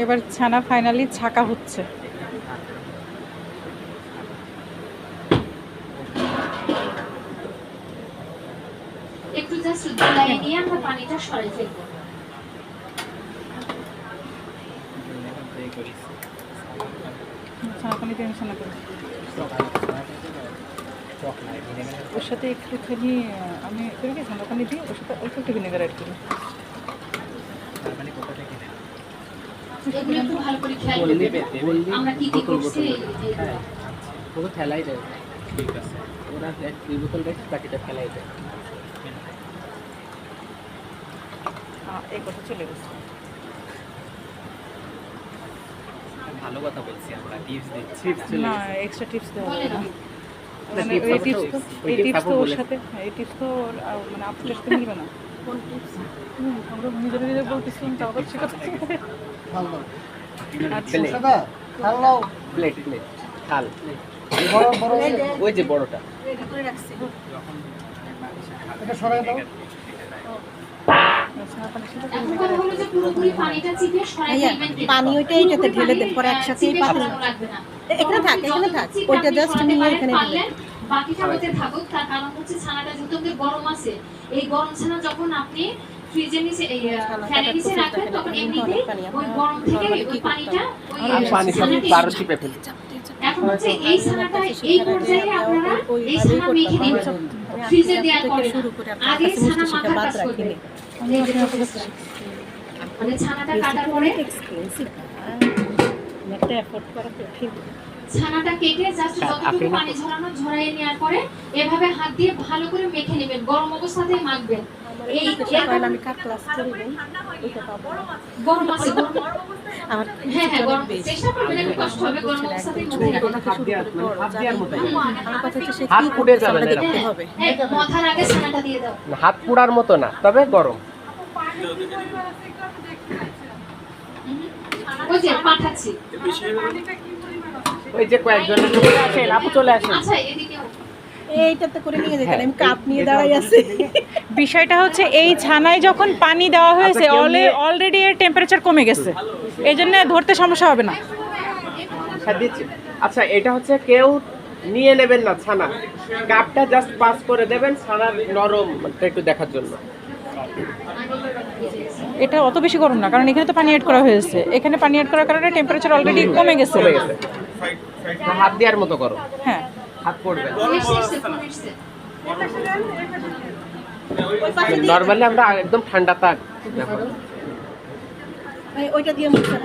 এবার ছানা ফাইনালি ছাকা হচ্ছে। একটু জাস্ট ধুলাই নিয়ে আমরা পানিটা সরাই ফেলবো। ছানা পানি দিয়ে ছানা করি, ওর সাথে একটুখানি আমি করি কি ছানা পানি দিই, ওর সাথে অল্প একটু ভিনেগার অ্যাড করি। এগুলো একটু ভালো করে খেয়াল করবে আমরা কি কি করছি। ওকে ফেলাই দেয়, ঠিক আছে, ওরা দুই বোতল রেখে বাকিটা ফেলাই দেয়। এই কথা চলে গেছে। ভালো কথা বলছি, আমরা টিপস দিচ্ছি না, এক্সট্রা টিপস দেওয়া বলে না। না মানে এই টিপস তো ওর সাথে, এই টিপস তো মানে আপনার সাথে মিলবে না। কোন টিপস? আমরা নিজেরা নিজেরা বলতেছিলাম, তাও তো শেখাতে প্লেট প্লেট থাল, ওই যে বড়টা রেডি করে রাখছি। এখন হলো যে পুরোপুরি পানিটা চিপে সরাই ফেলবেন। পানি ওইটা এইটাতে ঢেলে দেন, পরে একসাথে এই পাত্রে লাগবে না। এখানে থাক, এখানে থাক, ওইটা জাস্ট নিয়ে এখানে দিবেন। বাকিটা হতে থাকুক। তার কারণ হচ্ছে ছানাটা যেহেতু গরম আছে, এই গরম ছানা যখন আপনি ফ্রিজের নিচে এই ফ্যানের নিচে রাখবেন তখন এমনিতেই ওই গরম থেকে ওই পানিটা ওই পানি সব পারো চিপে ফেলি। এখন হচ্ছে এই ছানাটা এই পর্যায়ে আপনারা এই ছানা মেখে দিবেন ফ্রিজে দেওয়ার পরে আগে ছানা মাখা বাদ রাখবেন। মানে ছানাটা কাটার পরে একটা এফোর্ট করা তো ঠিক। ছানাটা কেটে জাস্ট যতটুকু পানি ঝরানো ঝরাইয়ে নেওয়ার পরে এভাবে হাত দিয়ে ভালো করে মেখে নেবেন, গরম অবস্থাতেই মাখবেন। এই আমি কাট ক্লাস করি নাই, ওইটা পাবো গরম আছে গরম আমার। হ্যাঁ হ্যাঁ গরম চেষ্টা করবেন, একটু কষ্ট হবে, গরম অবস্থাতেই মধ্যে রাখবেন। আমার কথা হচ্ছে সে হাত কি পুড়ে যাবে না দেখতে হবে। হ্যাঁ মাথার আগে ছানাটা দিয়ে দাও। হাত পুড়ার মতো না, তবে গরম। ওই যে পাঠাচ্ছি। ওই যে কয়েকজন চলে আসেন, আপু চলে আসেন। আচ্ছা এদিকেও এইটাতে করে নিয়ে যেতেন, আমি কাপ নিয়ে দাঁড়াই আছি। বিষয়টা হচ্ছে এই ছানায় যখন পানি দেওয়া হয়েছে অলরেডি এর টেম্পারেচার কমে গেছে, এই জন্য ধরতে সমস্যা হবে না। আচ্ছা, এটা হচ্ছে কেউ নিয়ে নেবেন না ছানা, কাপটা জাস্ট পাস করে দেবেন ছানার নরম একটু দেখার জন্য। এটা অত বেশি গরম না, কারণ এখানে তো পানি অ্যাড করা হয়েছে, এখানে পানি অ্যাড করার কারণে টেম্পারেচার অলরেডি কমে গেছে। হাত দেওয়ার মতো করো, হ্যাঁ হাত পড়বে। এসছে। নরমালি আমরা একদম ঠান্ডা তাক ওইটা দিয়ে মুখটা